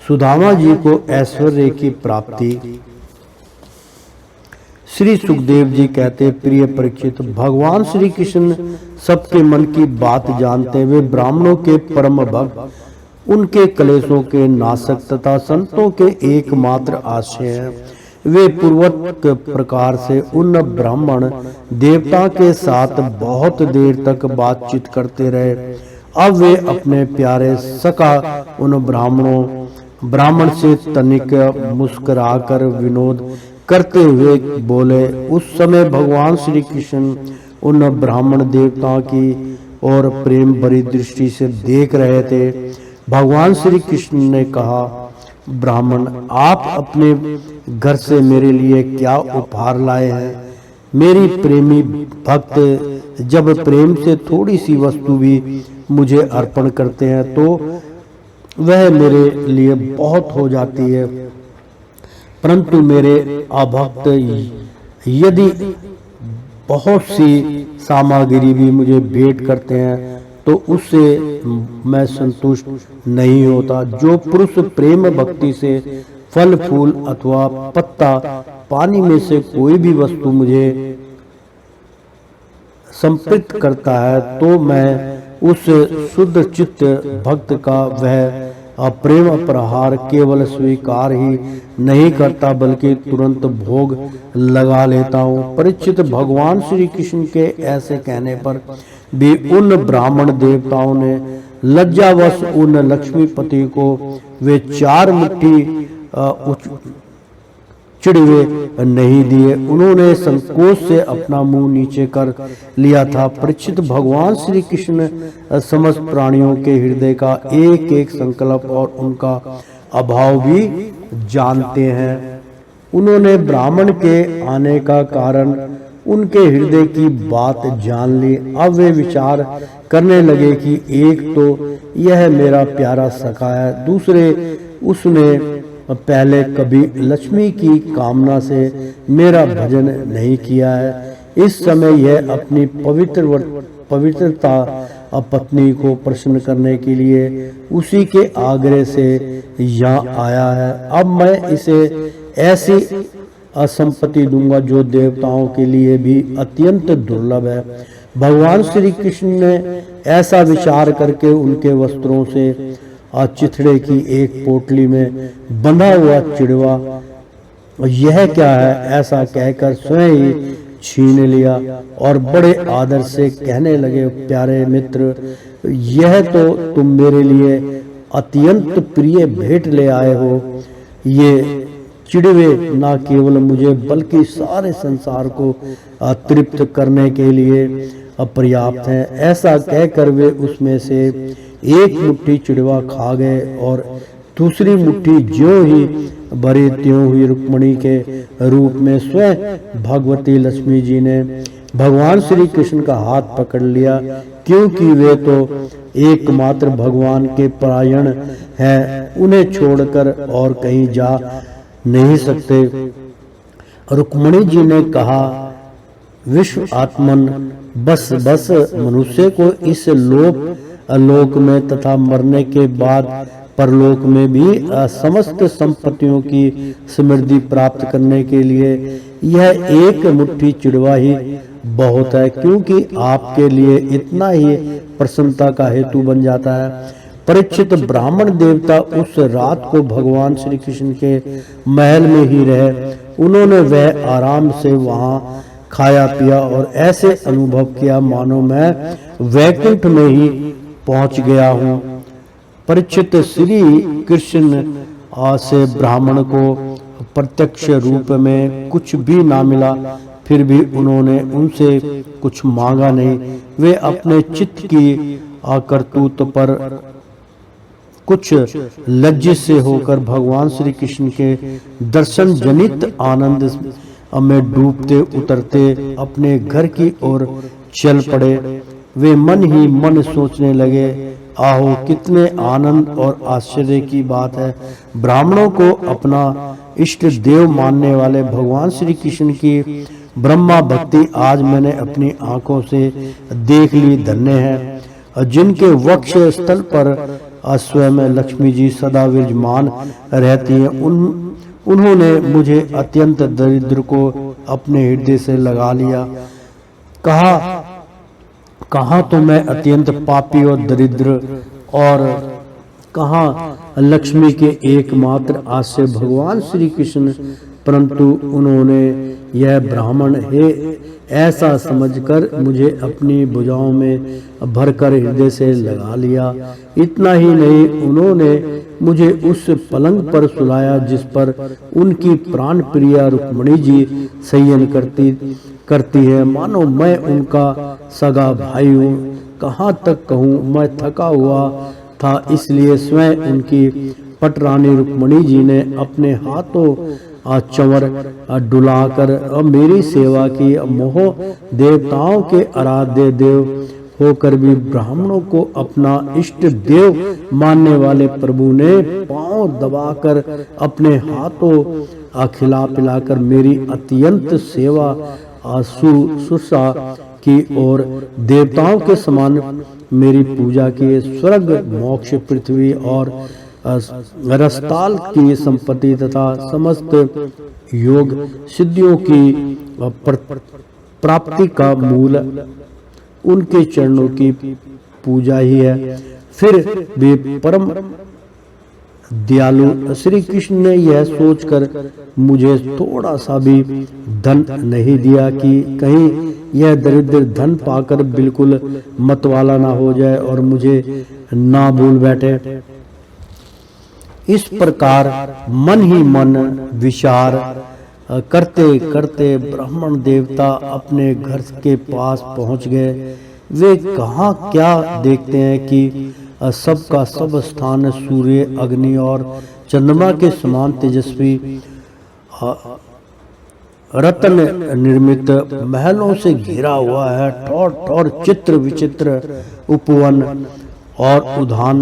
सुदामा जी को ऐश्वर्य की प्राप्ति। श्री सुखदेव जी कहते, प्रिय परीक्षित, भगवान श्री कृष्ण सबके मन की बात जानते, वे ब्राह्मणों के परम भक्त, उनके कलेशों के नाशक तथा संतों के एकमात्र आश्रय हैं। वे पूर्वक प्रकार से उन ब्राह्मण देवता के साथ बहुत देर तक बातचीत करते रहे। अब वे अपने प्यारे सखा उन ब्राह्मण से तनिक मुस्कुराकर विनोद करते हुए बोले। उस समय भगवान श्री कृष्ण उन ब्राह्मण देवताओं की ओर प्रेम भरी दृष्टि से देख रहे थे। भगवान श्री कृष्ण ने कहा, ब्राह्मण, आप अपने घर से मेरे लिए क्या उपहार लाए हैं? मेरी प्रेमी भक्त जब प्रेम से थोड़ी सी वस्तु भी मुझे अर्पण करते हैं तो वह मेरे लिए बहुत हो जाती है, परंतु मेरे अभक्त यदि बहुत सी सामग्री भी मुझे भेंट करते हैं तो उससे मैं संतुष्ट नहीं होता। जो पुरुष प्रेम भक्ति से फल फूल अथवा पत्ता पानी में से कोई भी वस्तु मुझे समर्पित करता है तो मैं उस शुद्ध चित्त भक्त का वह प्रेम प्रहार केवल स्वीकार ही नहीं करता बल्कि तुरंत भोग लगा लेता हूँ। परीक्षित, भगवान श्री कृष्ण के ऐसे कहने पर भी उन ब्राह्मण देवताओं ने लज्जावश उन लक्ष्मीपति को वे 4 मुट्ठी चिड़वे नहीं दिए। उन्होंने संकोच से अपना मुंह नीचे कर लिया था। परीक्षित, भगवान श्री कृष्ण समस्त प्राणियों के हृदय का एक एक संकल्प और उनका अभाव भी जानते हैं। उन्होंने ब्राह्मण के आने का कारण उनके हृदय की बात जान ली। अब वे विचार करने लगे कि एक तो यह मेरा प्यारा सखा है, दूसरे उसने पहले कभी लक्ष्मी की कामना से मेरा भजन नहीं किया है। इस समय यह अपनी पवित्रता पत्नी को प्रसन्न करने के लिए उसी के आग्रह से यहाँ आया है। अब मैं इसे ऐसी संपत्ति दूंगा जो देवताओं के लिए भी अत्यंत दुर्लभ है। भगवान श्री कृष्ण ने ऐसा विचार करके उनके वस्त्रों से चिथड़े की एक पोटली में बंधा हुआ चिड़वा, यह क्या है, ऐसा कहकर स्वयं ही छीन लिया और बड़े आदर से कहने लगे, प्यारे मित्र, यह तो तुम मेरे लिए अत्यंत प्रिय भेंट ले आए हो। ये चिड़वे न केवल मुझे बल्कि सारे संसार को तृप्त करने के लिए पर्याप्त हैं। ऐसा कहकर वे उसमें से एक मुट्ठी चिड़वा खा गए और दूसरी मुट्ठी ज्यों ही भरी त्यों हुई रुक्मणी के रूप में स्वयं भगवती लक्ष्मी जी ने भगवान श्री कृष्ण का हाथ पकड़ लिया, क्योंकि वे तो एकमात्र भगवान के परायण हैं, उन्हें छोड़कर और कहीं जा नहीं सकते। रुक्मणी जी ने कहा, विश्व आत्मन, बस मनुष्य को इस लोक में तथा मरने के बाद परलोक में भी समस्त संपत्तियों की समृद्धि प्राप्त करने के लिए यह एक मुट्ठी चिड़वा ही बहुत है, क्योंकि आपके लिए इतना ही प्रसन्नता का हेतु बन जाता है। परीक्षित, ब्राह्मण देवता उस रात को भगवान श्री कृष्ण के महल में ही रहे। उन्होंने वह आराम से वहां खाया पिया और ऐसे अनुभव किया मानो मैं वैकुंठ में ही पहुंच गया हूँ। परीक्षित, श्री कृष्ण से ब्राह्मण को प्रत्यक्ष रूप में कुछ भी ना मिला, फिर भी उन्होंने उनसे कुछ मांगा नहीं। वे अपने चित्त की करतूत पर कुछ लज्जित से होकर भगवान श्री कृष्ण के दर्शन जनित आनंद में डूबते उतरते अपने घर की ओर चल पड़े। वे मन ही मन सोचने लगे, आहो कितने आनंद और आश्चर्य की बात है। ब्राह्मणों को अपना इष्ट देव मानने वाले भगवान श्री कृष्ण की ब्रह्मा भक्ति आज मैंने अपनी आंखों से देख ली। धन्य है जिनके वक्ष स्थल पर स्वयं लक्ष्मी जी सदा विराजमान रहती हैं। उन्होंने मुझे अत्यंत दरिद्र को अपने हृदय से लगा लिया। कहा तो मैं अत्यंत पापी और दरिद्र, और कहा लक्ष्मी के एकमात्र आश्रय भगवान श्री कृष्ण, परंतु उन्होंने यह ब्राह्मण है ऐसा समझकर मुझे अपनी भुजाओं में भरकर हृदय से लगा लिया। इतना ही नहीं, उन्होंने मुझे उस पलंग पर सुलाया जिस पर उनकी प्राण प्रिया रुक्मिणी जी शयन करती है, मानो मैं उनका सगा भाई हूँ। कहाँ तक कहूँ, मैं थका हुआ था, इसलिए स्वयं उनकी पटरानी रुक्मिणी जी ने अपने हाथों चंवर डुलाकर मेरी सेवा की। मोह देवताओं के आराध्य देव होकर भी ब्राह्मणों को अपना इष्ट देव मानने वाले प्रभु ने पांव दबाकर अपने हाथों खिला पिलाकर मेरी अत्यंत सेवा शुश्रूषा की और देवताओं के समान मेरी पूजा की। स्वर्ग मोक्ष पृथ्वी और रसताल की संपत्ति तथा समस्त योग सिद्धियों की प्राप्ति का मूल उनके चरणों की पूजा ही है। फिर भी परम दयालु श्री कृष्ण ने यह सोचकर मुझे थोड़ा सा भी धन नहीं दिया कि कहीं यह दरिद्र धन पाकर बिल्कुल मतवाला ना हो जाए और मुझे ना भूल बैठे। इस प्रकार मन ही मन विचार करते करते ब्राह्मण देवता अपने घर के पास पहुंच गए। वे कहाँ क्या देखते हैं कि सबका सब स्थान सूर्य, अग्नि और चंद्रमा के समान तेजस्वी रत्न निर्मित महलों से घिरा हुआ है। ठौर ठौर चित्र विचित्र उपवन और उद्यान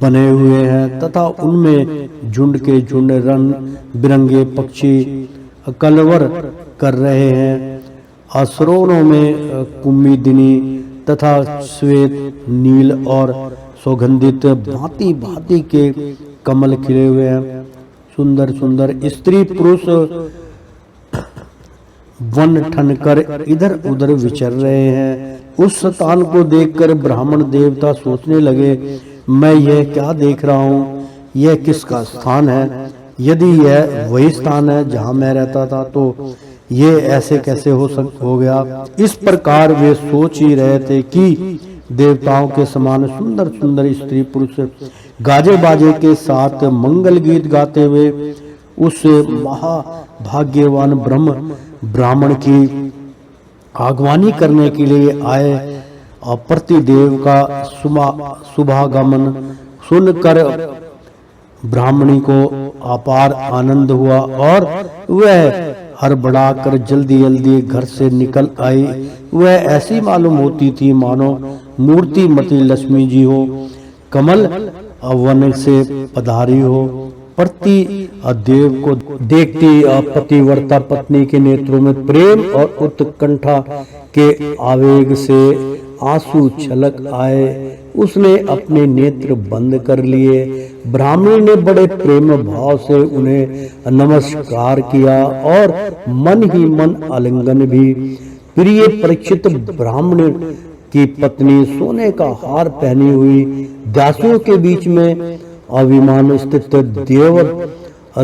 बने हुए हैं तथा उनमें झुंड के झुंड रंग बिरंगे पक्षी कलवर कर रहे हैं। असरों में कुमुदिनी तथा श्वेत, नील और सुगंधित भांति भांति के कमल खिले हुए हैं। सुंदर सुंदर स्त्री पुरुष वन ठनकर इधर उधर विचर रहे हैं। उस स्थान को देखकर ब्राह्मण देवता सोचने लगे, मैं यह क्या देख रहा हूँ, यह किसका स्थान है? यदि यह वही स्थान है जहाँ मैं रहता था तो ये ऐसे कैसे हो गया। इस प्रकार वे सोच ही रहे थे कि देवताओं के समान सुंदर सुंदर स्त्री पुरुष गाजे बाजे के साथ मंगल गीत गाते हुए उस महाभाग्यवान ब्राह्मण की आगवानी करने के लिए आए। प्रतिदेव का शुभागमन सुनकर ब्राह्मणी को अपार आनंद हुआ और वह हड़बड़ाकर जल्दी जल्दी घर से निकल आई। वह ऐसी मालूम होती थी मानो मूर्तिमती लक्ष्मी जी हो, कमल वन से पधारी हो। प्रति देव को देखती पतिव्रता पत्नी के नेत्रों में प्रेम और उत्कंठा के आवेग से आंसू छलक आए। उसने अपने नेत्र बंद कर लिए। ब्राह्मणी ने बड़े प्रेम भाव से उन्हें नमस्कार किया और मन ही मन आलिंगन भी। प्रिय परीक्षित ब्राह्मण की पत्नी सोने का हार पहनी हुई दासियों के बीच में अभिमान स्थित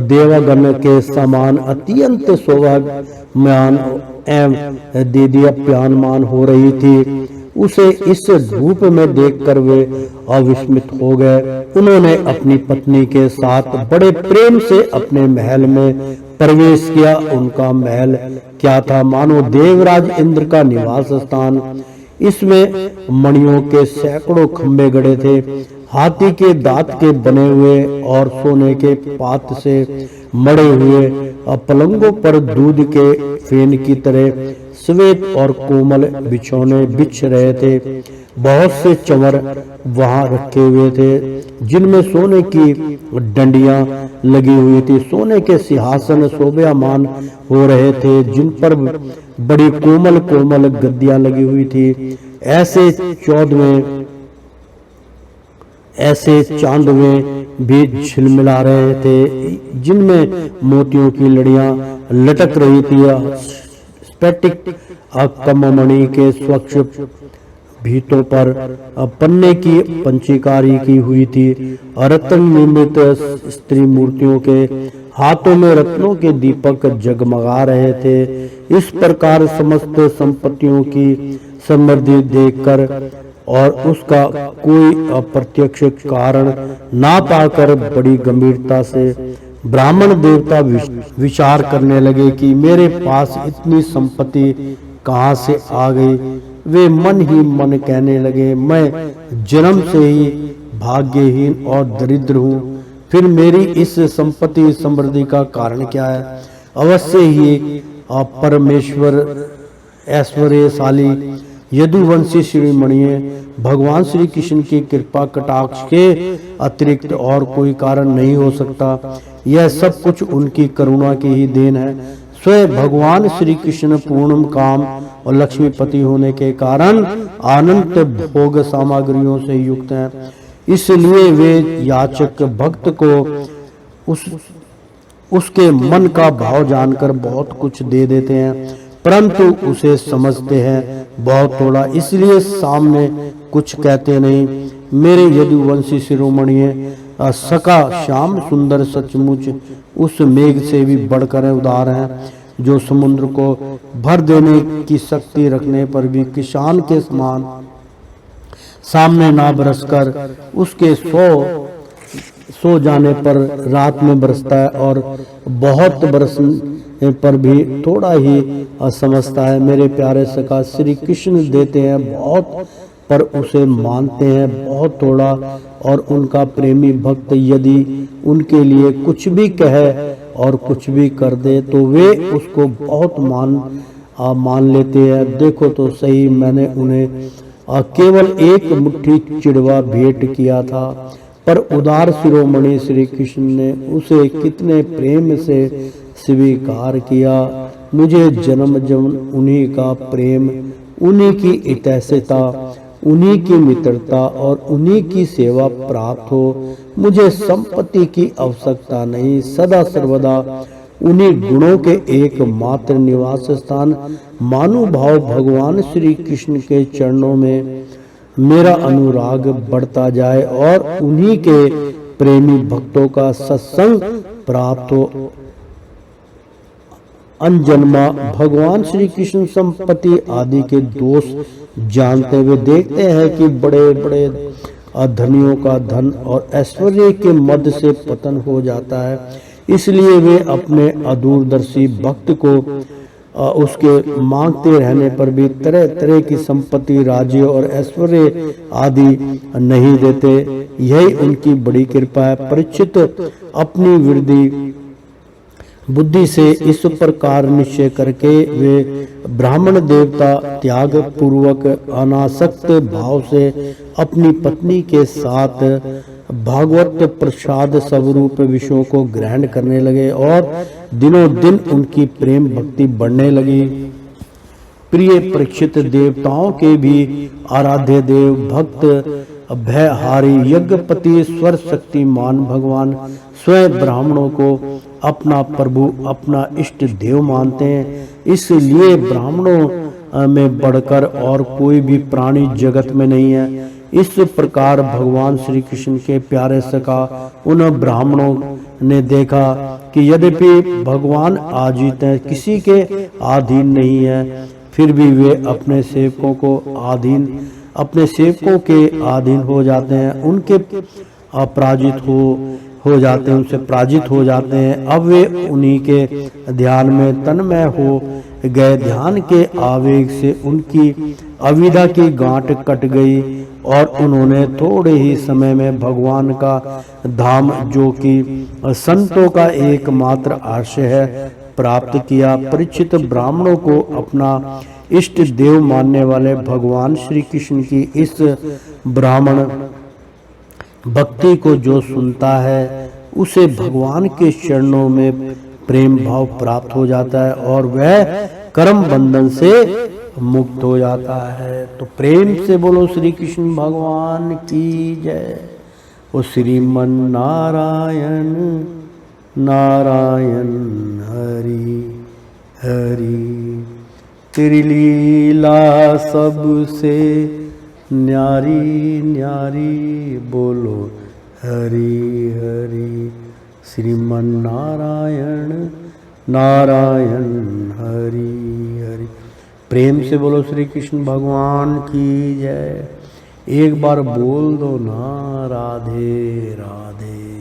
देवगण के समान अत्यंत शोभामान एवं दीप्यमान हो रही थी। उसे इस रूप में देखकर वे अविस्मित हो गए। उन्होंने अपनी पत्नी के साथ बड़े प्रेम से अपने महल में प्रवेश किया। उनका महल क्या था, मानो देवराज इंद्र का निवास स्थान। इसमें मणियों के सैकड़ों खंभे गड़े थे, हाथी के दांत के बने हुए और सोने के पात से मड़े हुए पलंगों पर दूध के फेन की तरह श्वेत और कोमल बिछौने बिछ रहे थे। बहुत से चंवर वहां रखे हुए थे जिनमें सोने की डंडियां लगी हुई थी। सोने के सिंहासन शोभायमान हो रहे थे जिन पर बड़ी कोमल कोमल गद्दियां लगी हुई थी। ऐसे 14वें ऐसे चांदवे भी झिलमिला रहे थे जिनमें मोतियों की लड़ियां लटक रही थी। स्फटिक कममणि के स्वच्छ भीतों पर पन्ने की पंचीकारी की हुई थी। रत्न निर्मित स्त्री मूर्तियों के हाथों में रत्नों के दीपक जगमगा रहे थे। इस प्रकार समस्त संपत्तियों की समृद्धि देखकर और उसका कोई अप्रत्यक्ष कारण ना पाकर बड़ी गंभीरता से ब्राह्मण देवता विचार करने लगे कि मेरे पास इतनी संपत्ति कहाँ से आ गई। वे मन ही मन कहने लगे, मैं जन्म से ही भाग्यहीन और दरिद्र हूँ, फिर मेरी इस संपत्ति समृद्धि का कारण क्या है। अवश्य ही परमेश्वर ऐश्वर्यशाली यदुवंशी शिरोमणि भगवान श्री कृष्ण की कृपा कटाक्ष के अतिरिक्त और कोई कारण नहीं हो सकता। यह सब कुछ उनकी करुणा की ही देन है। स्वयं भगवान श्री कृष्ण पूर्ण काम और लक्ष्मीपति होने के कारण अनंत भोग सामग्रियों से युक्त हैं। इसलिए वे याचक भक्त को उसके मन का भाव जानकर बहुत कुछ दे देते हैं, परंतु उसे समझते हैं बहुत थोड़ा, इसलिए सामने कुछ कहते नहीं। मेरे यदुवंशी शिरोमणि सका श्याम सुंदर सचमुच उस मेघ से भी बढ़कर उदार हैं, जो समुद्र को भर देने की शक्ति रखने पर भी किसान के समान सामने ना बरसकर उसके सो जाने पर रात में बरसता है और बहुत बरसने पर भी थोड़ा ही समझता है। मेरे प्यारे सखा श्री कृष्ण देते हैं बहुत पर उसे मानते हैं बहुत थोड़ा, और उनका प्रेमी भक्त यदि उनके लिए कुछ भी कहे और कुछ भी कर दे तो वे उसको बहुत मान लेते हैं। देखो तो सही, मैंने उन्हें केवल एक मुट्ठी चिड़वा भेंट किया था, पर उदार शिरोमणि श्री कृष्ण ने उसे कितने प्रेम से स्वीकार किया। मुझे जन्म जन्म उन्हीं का प्रेम, उन्हीं की इतैसता, उन्हीं की मित्रता और उन्हीं की सेवा प्राप्त हो। मुझे संपत्ति की आवश्यकता नहीं, सदा सर्वदा उन्हीं गुणों के एकमात्र निवास स्थान मानुभाव भगवान श्री कृष्ण के चरणों में मेरा अनुराग बढ़ता जाए और उन्हीं के प्रेमी भक्तों का सत्संग प्राप्त हो। अनजन्मा भगवान श्री कृष्ण संपत्ति आदि के दोष जानते हुए देखते हैं कि बड़े बड़े धनियों का धन और ऐश्वर्य के मध्य से पतन हो जाता है, इसलिए वे अपने अदूरदर्शी भक्त को उसके मांगते रहने पर भी तरह तरह की संपत्ति, राज्य और ऐश्वर्य आदि नहीं देते। यही उनकी बड़ी कृपा है। परीक्षित अपनी वृद्धि बुद्धि से इस प्रकार निश्चय करके वे ब्राह्मण देवता त्याग पूर्वक अनासक्त भाव से अपनी पत्नी के साथ भागवत प्रसाद स्वरूप विषयों को ग्रहण करने लगे और दिनों दिन उनकी प्रेम भक्ति बढ़ने लगी। प्रिय परीक्षित, देवताओं के भी आराध्य देव भक्त भयहारी यज्ञपति स्वर शक्तिमान भगवान स्वयं ब्राह्मणों को अपना प्रभु, अपना इष्ट देव मानते हैं। इसलिए ब्राह्मणों में बढ़कर और कोई भी प्राणी जगत में नहीं है। इस प्रकार भगवान श्री कृष्ण के प्यारे सखा उन ब्राह्मणों ने देखा कि यद्यपि भगवान आजीत हैं, किसी के अधीन नहीं है, फिर भी वे अपने सेवकों के अधीन हो जाते हैं, उनके अपराजित हो जाते हैं, उनसे पराजित हो जाते हैं। अब वे उन्हीं के ध्यान में तन्मय हो गए। ध्यान के आवेग से उनकी अविद्या की गांठ कट गई और उन्होंने थोड़े ही समय में भगवान का धाम, जो कि संतों का एकमात्र आश्रय है, प्राप्त किया। परीक्षित, ब्राह्मणों को अपना इष्ट देव मानने वाले भगवान श्री कृष्ण की इस ब्राह्मण भक्ति को जो सुनता है उसे भगवान के चरणों में प्रेम भाव प्राप्त हो जाता है और वह कर्म बंधन से मुक्त हो जाता है। तो प्रेम से बोलो श्री कृष्ण भगवान की जय। ओ श्रीमन नारायण नारायण हरि हरि। तेरी लीला सबसे न्यारी न्यारी, बोलो हरि हरि। श्रीमन नारायण नारायण हरि हरि। प्रेम से बोलो श्री कृष्ण भगवान की जय। एक बार बोल दो ना राधे राधे।